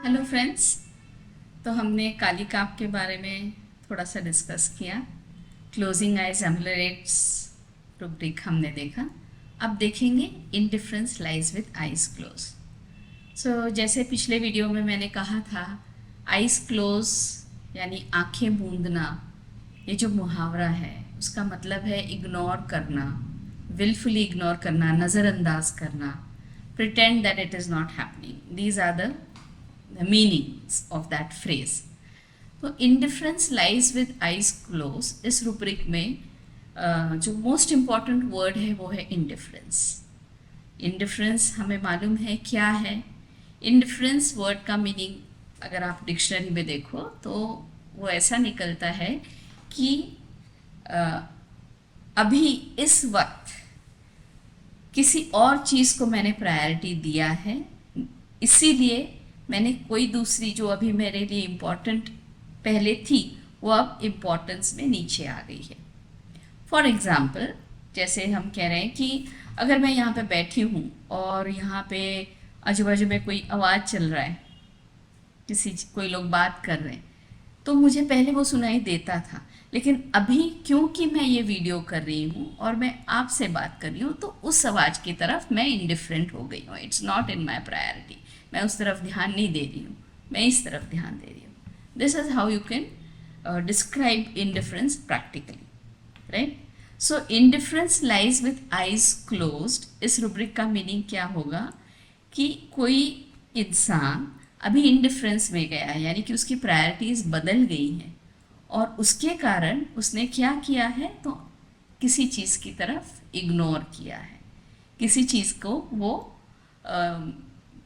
Hello friends. तो हमने काली काप के बारे में थोड़ा सा डिस्कस किया। क्लोजिंग आइज एम्बुलरेट्स रुब्रिक हमने देखा। अब देखेंगे indifference lies with eyes close. So जैसे पिछले वीडियो में मैंने कहा था, आइज क्लोज यानी आंखें मूंदना, ये जो मुहावरा है उसका मतलब है इग्नोर करना, विलफुली इग्नोर करना, नज़रअंदाज करना, pretend that it is not happening. These are the meanings of that phrase. तो indifference lies with eyes closed इस रुब्रिक में जो मोस्ट इम्पॉर्टेंट वर्ड है वो है indifference. indifference हमें मालूम है क्या है. indifference वर्ड का मीनिंग अगर आप डिक्शनरी में देखो तो वो ऐसा निकलता है कि अभी इस वक्त किसी और चीज़ को मैंने प्रायोरिटी दिया है, इसीलिए मैंने कोई दूसरी जो अभी मेरे लिए इम्पॉर्टेंट पहले थी वो अब इम्पॉर्टेंस में नीचे आ गई है. फॉर एग्ज़ाम्पल, जैसे हम कह रहे हैं कि अगर मैं यहाँ पे बैठी हूँ और यहाँ पे आजू बाजू में कोई आवाज़ चल रहा है, कोई लोग बात कर रहे हैं, तो मुझे पहले वो सुनाई देता था, लेकिन अभी क्योंकि मैं ये वीडियो कर रही हूँ और मैं आपसे बात कर रही हूँ तो उस आवाज़ की तरफ मैं इंडिफरेंट हो गई हूँ. It's not in my priority. मैं उस तरफ ध्यान नहीं दे रही हूँ, मैं इस तरफ ध्यान दे रही हूँ. This is how you can describe indifference practically, right. So indifference lies with eyes closed इस रुब्रिक का मीनिंग क्या होगा कि कोई इंसान अभी इंडिफरेंस में गया है, यानी कि उसकी प्रायोरिटीज़ बदल गई हैं और उसके कारण उसने क्या किया है, तो किसी चीज़ की तरफ इग्नोर किया है, किसी चीज़ को वो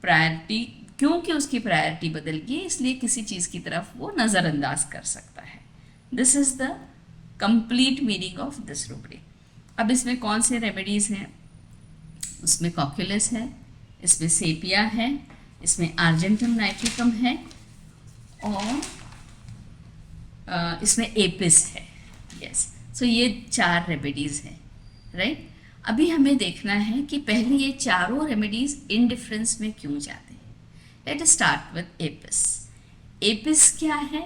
प्रायोरिटी, क्योंकि उसकी प्रायोरिटी बदल गई इसलिए किसी चीज़ की तरफ वो नज़रअंदाज कर सकता है. This is the complete meaning of this rubric. अब इसमें कौन से रेमेडीज़ हैं? उसमें कॉक्यूलस है, इसमें सेपिया है, इसमें आर्जेंटम नाइट्रिकम है और इसमें एपिस है. यस, सो ये 4 रेमेडीज़ हैं, राइट. अभी हमें देखना है कि पहले ये चारों रेमेडीज़ इंडिफरेंस में क्यों जाते हैं. Let us start with Apis. Apis क्या है?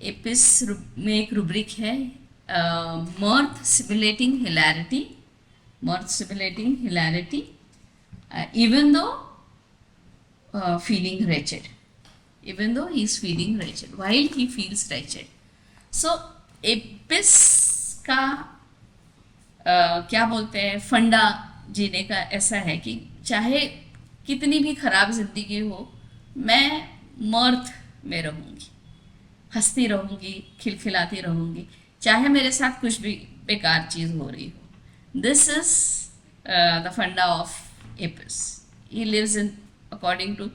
एपिस में एक रुब्रिक है, mirth simulating hilarity, mirth simulating hilarity, even though feeling wretched, even though he is feeling wretched, while he feels wretched. So Apis का क्या बोलते हैं, फंडा जीने का ऐसा है कि चाहे कितनी भी खराब जिंदगी हो, मैं मर्थ में रहूँगी, हंसती रहूँगी, खिलखिलाती रहूँगी, चाहे मेरे साथ कुछ भी बेकार चीज़ हो रही हो. This is the funda of एपिस. He lives in according to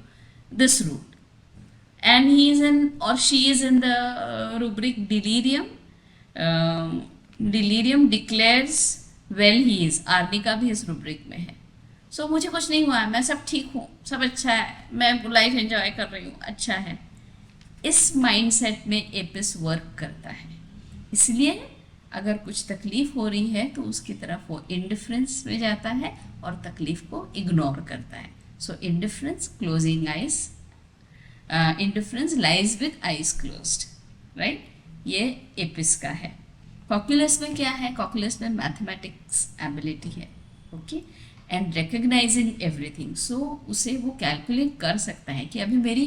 this route and he is in or she is in the rubric delirium. delirium declares well he is. Arnica भी इस रुब्रिक में है. सो मुझे कुछ नहीं हुआ है, मैं सब ठीक हूँ, सब अच्छा है, मैं लाइफ एंजॉय कर रही हूँ, अच्छा है. इस माइंडसेट में एपिस वर्क करता है. इसलिए अगर कुछ तकलीफ हो रही है तो उसकी तरफ वो इंडिफरेंस में जाता है और तकलीफ को इग्नोर करता है. So indifference, closing eyes, indifference lies with eyes closed, right. ये एपिस का है. कॉक्यूलस में क्या है? कॉक्यूलस में मैथमेटिक्स एबिलिटी है, okay, and recognizing everything. So उसे वो कैलकुलेट कर सकता है कि अभी मेरी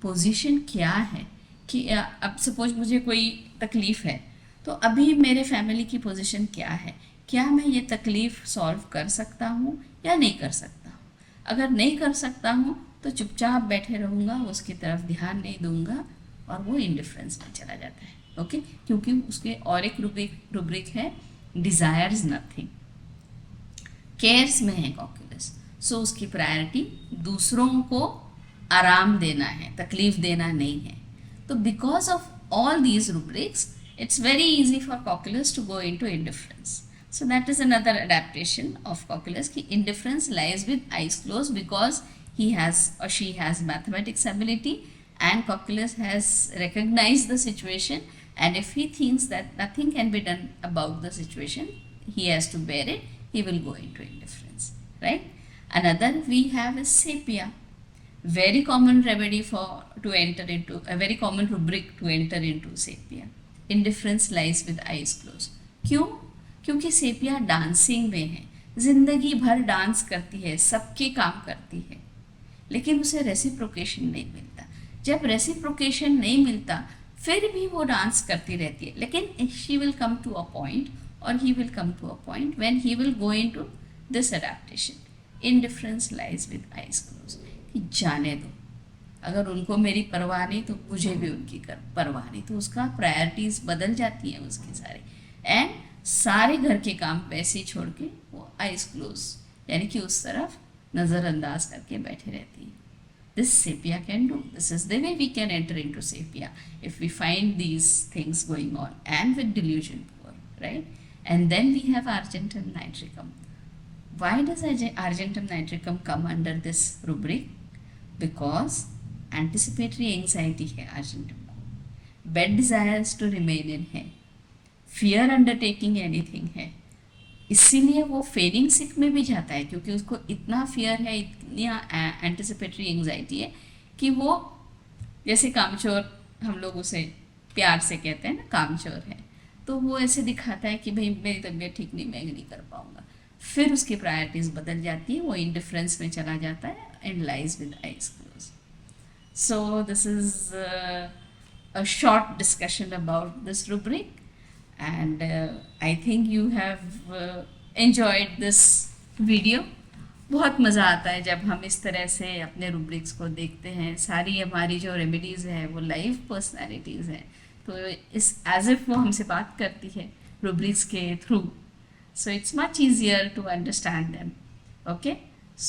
पोजीशन क्या है. कि अब सपोज मुझे कोई तकलीफ़ है तो अभी मेरे फैमिली की पोजीशन क्या है, क्या मैं ये तकलीफ़ सॉल्व कर सकता हूँ या नहीं कर सकता हूँ. अगर नहीं कर सकता हूँ तो चुपचाप बैठे रहूँगा, उसकी तरफ ध्यान नहीं दूंगा और वो इंडिफरेंस में चला जाता है, ओके. क्योंकि उसके और एक रुब्रिक है डिज़ायर्स नथिंग, केयर्स में है कॉक्यूलस. सो उसकी प्रायोरिटी दूसरों को आराम देना है, तकलीफ देना नहीं है. तो because of all these rubrics it's very easy for cocculus to go into indifference. So that is another adaptation of cocculus ki indifference lies with eyes closed because he has or she has mathematics ability and cocculus has recognized the situation, and if he thinks that nothing can be done about the situation, he has to bear it, he will go into indifference, right. Another we have is sepia. very common remedy for to enter into a very common rubric to enter into sepia. Indifference lies with eyes closed. क्यों? क्योंकि sepia dancing में है, जिंदगी भर dance करती है, सबके काम करती है, लेकिन उसे रेसिप्रोकेशन नहीं मिलता. जब रेसिप्रोकेशन नहीं मिलता फिर भी वो डांस करती रहती है, लेकिन she will come to a point और he will come to a point when he will go into this adaptation. Indifference lies with eyes close. जाने दो, अगर उनको मेरी परवाह नहीं तो मुझे भी उनकी परवाह नहीं, तो उसका प्रायोरिटीज बदल जाती हैं उसके सारे, एंड सारे घर के काम वैसे ही छोड़ के वो आइज क्लोज यानी कि उस तरफ नज़रअंदाज करके बैठे रहती है. This sepia can do. This is the way we can enter into sepia if we find these things going on and with delusion power, right? And then we have argentum nitricum. Why does argentum nitricum come under this rubric? Because anticipatory anxiety है argentum को, bad desires to remain in है, fear undertaking anything है, इसीलिए वो Fehling सिक में भी जाता है, क्योंकि उसको इतना फियर है, इतनी एंटिसिपेटरी एंजाइटी है कि वो, जैसे कामचोर हम लोग उसे प्यार से कहते हैं ना, कामचोर है, तो वो ऐसे दिखाता है कि भाई मेरी तबीयत ठीक नहीं, मैं नहीं कर पाऊंगा. फिर उसकी प्रायोरिटीज बदल जाती है, वो इंडिफरेंस में चला जाता है and lies with eyes close. So this is a short discussion about this rubric. And I think you have enjoyed this video. बहुत मज़ा आता है जब हम इस तरह से अपने रूब्रिक्स को देखते हैं. सारी हमारी जो रेमेडीज़ है वो लाइव पर्सनालिटीज़ हैं, तो इस एज इफ वो हमसे बात करती है रूब्रिक्स के through. So it's much easier to understand them. Okay,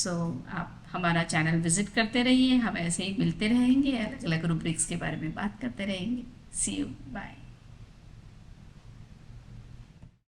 so आप हमारा चैनल विजिट करते रहिए, हम ऐसे ही मिलते रहेंगे, अलग अलग रूब्रिक्स के बारे में बात करते रहेंगे. सी यू, बाय.